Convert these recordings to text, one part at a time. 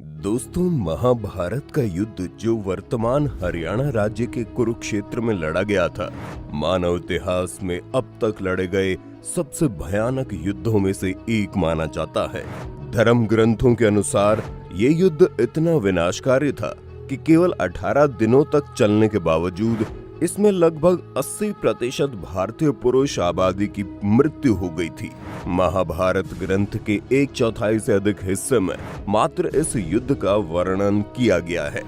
दोस्तों, महाभारत का युद्ध जो वर्तमान हरियाणा राज्य के कुरुक्षेत्र में लड़ा गया था, मानव इतिहास में अब तक लड़े गए सबसे भयानक युद्धों में से एक माना जाता है। धर्म ग्रंथों के अनुसार ये युद्ध इतना विनाशकारी था कि केवल 18 दिनों तक चलने के बावजूद इसमें लगभग 80% भारतीय पुरुष आबादी की मृत्यु हो गई थी। महाभारत ग्रंथ के 1/4 से अधिक हिस्से में मात्र इस युद्ध का वर्णन किया गया है।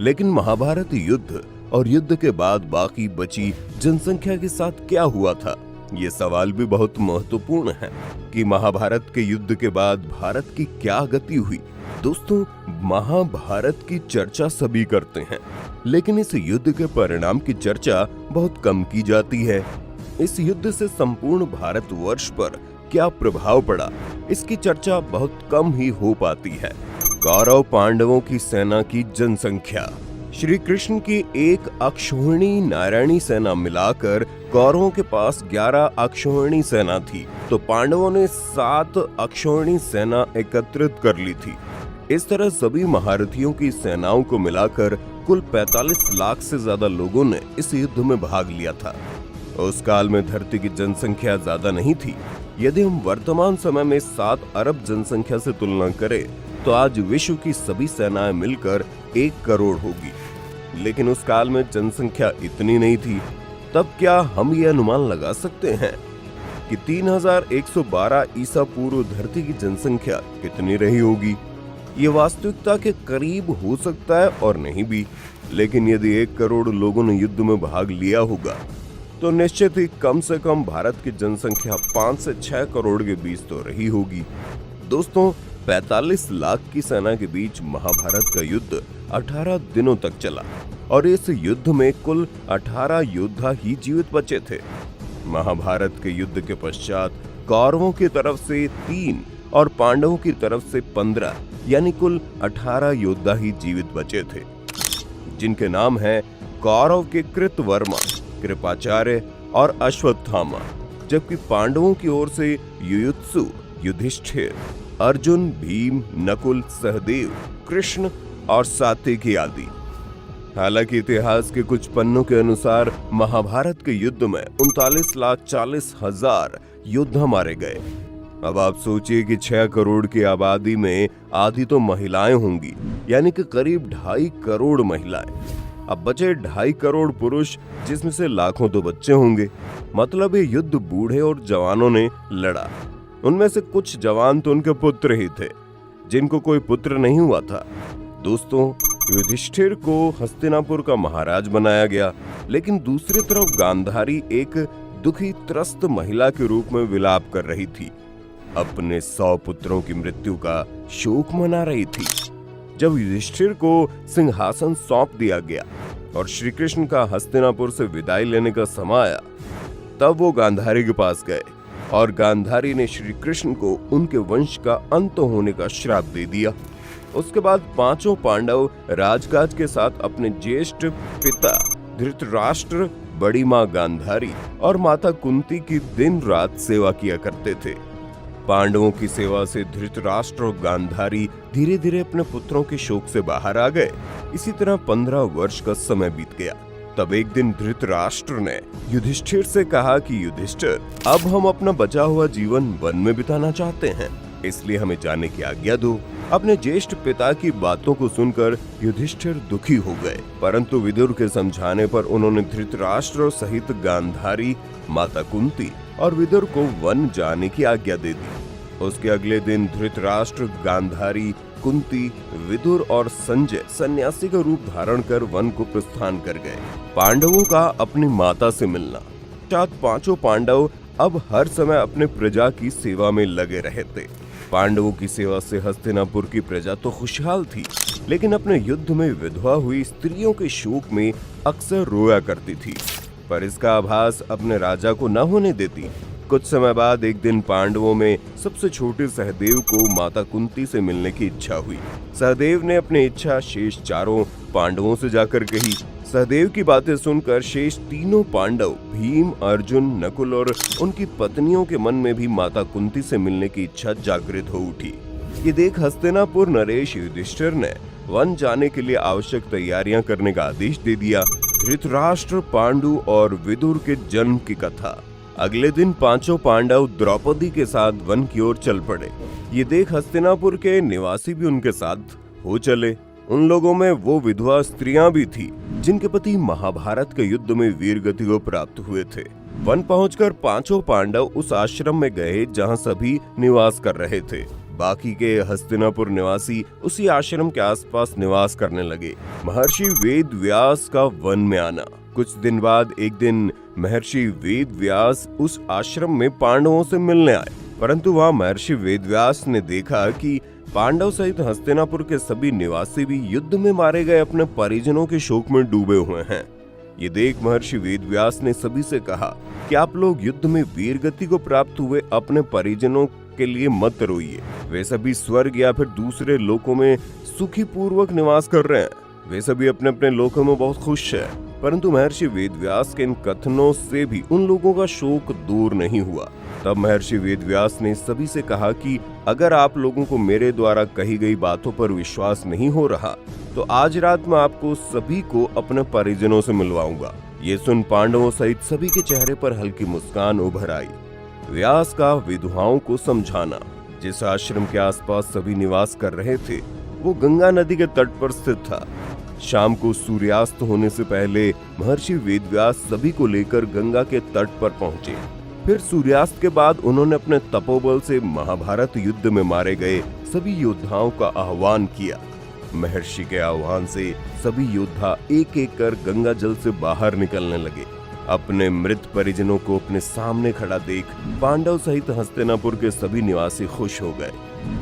लेकिन महाभारत युद्ध और युद्ध के बाद बाकी बची जनसंख्या के साथ क्या हुआ था, ये सवाल भी बहुत महत्वपूर्ण है कि महाभारत के युद्ध के बाद भारत की क्या गति हुई। दोस्तों, महाभारत की चर्चा सभी करते हैं, लेकिन इस युद्ध के परिणाम की चर्चा बहुत कम की जाती है। इस युद्ध से संपूर्ण भारतवर्ष पर क्या प्रभाव पड़ा, इसकी चर्चा बहुत कम ही हो पाती है। कौरव पांडवों की सेना की जनसंख्या। श्री कृष्ण की एक अक्षौहिणी नारायणी सेना मिलाकर कौरवों के पास 11 अक्षौहिणी सेना थी, तो पांडवों ने 7 अक्षौहिणी सेना एकत्रित कर ली थी। इस तरह सभी महारथियों की सेनाओं को मिलाकर कुल 45 लाख से ज्यादा लोगों ने इस युद्ध में भाग लिया था। उस काल में धरती की जनसंख्या ज्यादा नहीं थी। यदि हम वर्तमान समय में 7 अरब जनसंख्या से तुलना करें तो आज विश्व की सभी सेनाएं मिलकर 1 करोड़ होगी। लेकिन उस काल में जनसंख्या इतनी नहीं थी। तब क्या हम ये अनुमान लगा सकते हैं कि 3112 ईसा पूर्व धरती की जनसंख्या कितनी रही होगी? ये वास्तविकता के करीब हो सकता है और नहीं भी। लेकिन यदि 1 करोड़ लोगों ने युद्ध में भाग लिया होगा तो निश्चित ही कम से कम भारत की जनसंख्या 5 से 6 करोड़ के बीच तो रही होगी। दोस्तों, 45 लाख की सेना के बीच महाभारत का युद्ध 18 दिनों तक चला और इस युद्ध में कुल 18 योद्धा ही जीवित बचे थे। महाभारत के युद्ध के पश्चात कौरवों की तरफ से 3 और पांडवों की तरफ से 15 यानी कुल 18 योद्धा ही जीवित बचे थे, जिनके नाम हैं कौरव के कृतवर्मा, कृपाचार्य और अश्वत्थामा, जबकि पांडवों की ओर से युयुत्सु, युधिष्ठिर, अर्जुन, भीम, नकुल, सहदेव, कृष्ण और सात्यकी आदि। हालांकि इतिहास के कुछ पन्नों के अनुसार महाभारत के युद्ध में 39,40,000 योद्धा मारे गए। अब आप सोचिए कि 6 करोड़ की आबादी में आधी तो महिलाएं होंगी, यानी कि करीब 2.5 करोड़ महिलाएं। अब बचे 2.5 करोड़ पुरुष, जिसमें से लाखों तो बच्चे होंगे। मतलब ये युद्ध बूढ़े और जवानों ने लड़ा। उनमें से कुछ जवान तो उनके पुत्र ही थे, जिनको कोई पुत्र नहीं हुआ था। दोस्तों, युधिष्ठिर को हस्तिनापुर का महाराज बनाया गया, लेकिन दूसरी तरफ गांधारी एक दुखी त्रस्त महिला के रूप में विलाप कर रही थी। अपने 100 पुत्रों की मृत्यु का शोक मना रही थी। जब युधिष्ठिर को सिंहासन सौंप दिया गया और श्री कृष्ण का हस्तिनापुर से विदाई लेने का समय आया, तब वो गांधारी के पास गए और गांधारी ने श्री कृष्ण को उनके वंश का अंत होने का श्राप दे दिया। उसके बाद 5 पांडव राजकाज के साथ अपने ज्येष्ठ पिता धृतराष्ट्र, बड़ी माँ गांधारी और माता कुंती की दिन रात सेवा किया करते थे। पांडवों की सेवा से धृतराष्ट्र और गांधारी धीरे धीरे अपने पुत्रों के शोक से बाहर आ गए। इसी तरह 15 वर्ष का समय बीत गया। तब एक दिन धृतराष्ट्र ने युधिष्ठिर से कहा कि युधिष्ठिर, अब हम अपना बचा हुआ जीवन वन में बिताना चाहते हैं, इसलिए हमें जाने की आज्ञा दो। अपने ज्येष्ठ पिता की बातों को सुनकर युधिष्ठिर दुखी हो गए, परंतु विदुर के समझाने पर उन्होंने धृतराष्ट्र सहित गांधारी, माता कुंती और विदुर को वन जाने की आज्ञा दे दी। उसके अगले दिन धृतराष्ट्र, गांधारी, कुंती, विदुर और संजय सन्यासी का रूप धारण कर वन को प्रस्थान कर गए। पांडवों का अपनी माता से मिलना। 5 पांडव अब हर समय अपने प्रजा की सेवा में लगे रहे थे। पांडवों की सेवा से हस्तिनापुर की प्रजा तो खुशहाल थी, लेकिन अपने युद्ध में विधवा हुई स्त्रियों के शोक में अक्सर रोया करती थी, पर इसका आभास अपने राजा को न होने देती। कुछ समय बाद एक दिन पांडवों में सबसे छोटे सहदेव को माता कुंती से मिलने की इच्छा हुई। सहदेव ने अपनी इच्छा शेष 4 पांडवों से जाकर कही। सहदेव की बातें सुनकर शेष 3 पांडव भीम, अर्जुन, नकुल और उनकी पत्नियों के मन में भी माता कुंती से मिलने की इच्छा जागृत हो उठी। ये देख हस्तिनापुर नरेश युधिष्ठिर ने वन जाने के लिए आवश्यक तैयारियां करने का आदेश दे दिया। धृतराष्ट्र, पांडु और विदुर के जन्म की कथा। अगले दिन पांचों पांडव द्रौपदी के साथ वन की ओर चल पड़े। ये देख हस्तिनापुर के निवासी भी उनके साथ हो चले। उन लोगों में वो विधवा स्त्रियां भी थी जिनके पति महाभारत के युद्ध में वीरगति को प्राप्त हुए थे। वन पहुंचकर पांचों पांडव उस आश्रम में गए जहां सभी निवास कर रहे थे। बाकी के हस्तिनापुर निवासी उसी आश्रम के आसपास निवास करने लगे। महर्षि वेद व्यास का वन में आना। कुछ दिन बाद एक दिन महर्षि वेद व्यास उस आश्रम में पांडवों से मिलने आए, परंतु वहां महर्षि वेद व्यास ने देखा कि पांडव सहित हस्तिनापुर के सभी निवासी भी युद्ध में मारे गए अपने परिजनों के शोक में डूबे हुए हैं। ये देख महर्षि वेद व्यास ने सभी से कहा कि आप लोग युद्ध में वीरगति को प्राप्त हुए अपने परिजनों के लिए मत रोइए। वे सभी स्वर्ग या फिर दूसरे लोकों में सुखी पूर्वक निवास कर रहे हैं। वे सभी अपने अपने लोकों में बहुत खुश हैं। परंतु महर्षि वेद व्यास के इन कथनों से भी उन लोगों का शोक दूर नहीं हुआ। तब महर्षि वेद व्यास ने सभी से कहा कि अगर आप लोगों को मेरे द्वारा कही गई बातों पर विश्वास नहीं हो रहा तो आज रात मैं आपको सभी को अपने परिजनों से मिलवाऊंगा। ये सुन पांडवों सहित सभी के चेहरे पर हल्की मुस्कान उभर आई। व्यास का विधवाओं को समझाना। जिस आश्रम के आसपास सभी निवास कर रहे थे वो गंगा नदी के तट पर स्थित था। शाम को सूर्यास्त होने से पहले महर्षि वेदव्यास सभी को लेकर गंगा के तट पर पहुंचे। फिर सूर्यास्त के बाद उन्होंने अपने तपोबल से महाभारत युद्ध में मारे गए सभी योद्धाओं का आह्वान किया। महर्षि के आह्वान से सभी योद्धा एक एक कर गंगा जल से बाहर निकलने लगे। अपने मृत परिजनों को अपने सामने खड़ा देख पांडव सहित हस्तिनापुर के सभी निवासी खुश हो गए।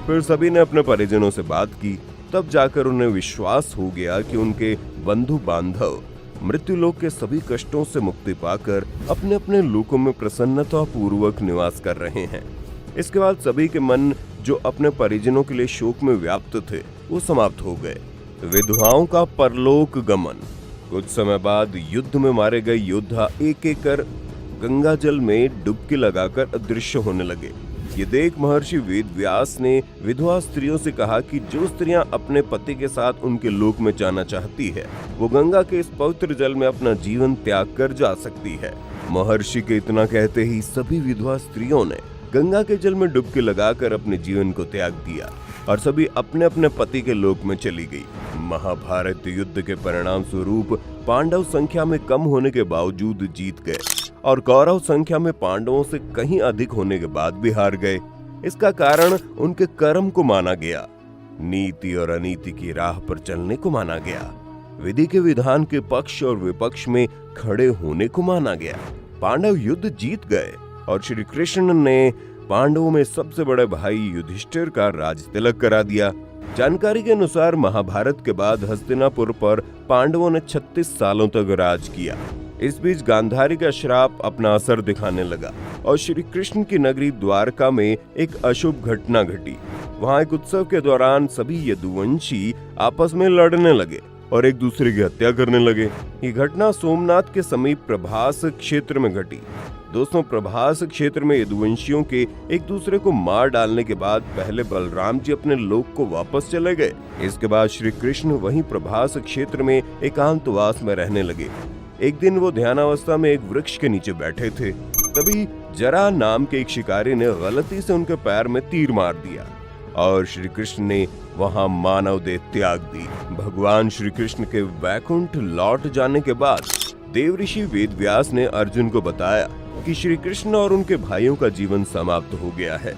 फिर सभी ने अपने परिजनों से बात की। तब जाकर उन्हें विश्वास हो गया कि उनके बंधु बांधव मृत्युलोक के सभी कष्टों से मुक्ति पाकर अपने अपने लोकों में प्रसन्नता पूर्वक निवास कर रहे हैं। इसके बाद सभी के मन जो अपने परिजनों के लिए शोक में व्याप्त थे वो समाप्त हो गए। विधवाओं का परलोक गमन। कुछ समय बाद युद्ध में मारे गए योद्धा एक एक कर गंगा जल में डुबकी लगाकर अदृश्य होने लगे। ये देख महर्षि वेदव्यास ने विधवा स्त्रियों से कहा कि जो स्त्रियां अपने पति के साथ उनके लोक में जाना चाहती है वो गंगा के इस पवित्र जल में अपना जीवन त्याग कर जा सकती है। महर्षि के इतना कहते ही सभी विधवा स्त्रियों ने गंगा के जल में डुबकी लगाकर अपने जीवन को त्याग दिया और सभी अपने अपने पति के लोक में चली गई। महाभारत युद्ध के परिणाम स्वरूप पांडव संख्या में कम होने के बावजूद जीत गए और कौरव संख्या में पांडवों से कहीं अधिक होने के बाद भी हार गए। इसका कारण उनके कर्म को माना गया, नीति और अनीति की राह पर चलने को माना गया, विधि के विधान के पक्ष और विपक्ष में खड़े होने को माना गया। पांडव युद्ध जीत गए और श्री कृष्ण ने पांडवों में सबसे बड़े भाई युधिष्ठिर का राज तिलक करा दिया। जानकारी के अनुसार महाभारत के बाद हस्तिनापुर पर पांडवों ने 36 सालों तक राज किया। इस बीच गांधारी का श्राप अपना असर दिखाने लगा और श्री कृष्ण की नगरी द्वारका में एक अशुभ घटना घटी। वहां एक उत्सव के दौरान सभी यदुवंशी आपस में लड़ने लगे और एक दूसरे की हत्या करने लगे। ये घटना सोमनाथ के समीप प्रभास क्षेत्र में घटी। दोस्तों, प्रभास क्षेत्र में यदुवंशियों के एक दूसरे को मार डालने के बाद पहले बलराम जी अपने लोक को वापस चले गए। इसके बाद श्री कृष्ण वहीं प्रभास क्षेत्र में एकांतवास में रहने लगे। एक दिन वो ध्यानावस्था में एक वृक्ष के नीचे बैठे थे। तभी जरा नाम के एक शिकारी ने गलती से उनके पैर में तीर मार दिया और श्री कृष्ण ने वहां मानव देह त्याग दी। भगवान श्री कृष्ण के वैकुंठ लौट जाने के बाद देव ऋषि वेदव्यास ने अर्जुन को बताया कि श्री कृष्ण और उनके भाइयों का जीवन समाप्त हो गया है।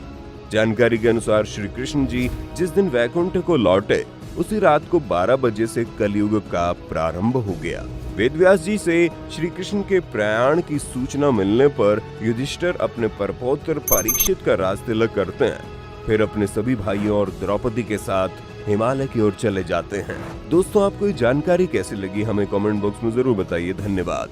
जानकारी के अनुसार श्री कृष्ण जी जिस दिन वैकुंठ को लौटे उसी रात को 12 बजे से कलयुग का प्रारंभ हो गया। वेदव्यास जी से श्री कृष्ण के प्रयाण की सूचना मिलने पर युधिष्ठिर अपने परपौत्र परीक्षित का राज तिलक करते हैं। फिर अपने सभी भाइयों और द्रौपदी के साथ हिमालय की ओर चले जाते हैं। दोस्तों, आपको ये जानकारी कैसी लगी हमें कमेंट बॉक्स में जरूर बताइए। धन्यवाद।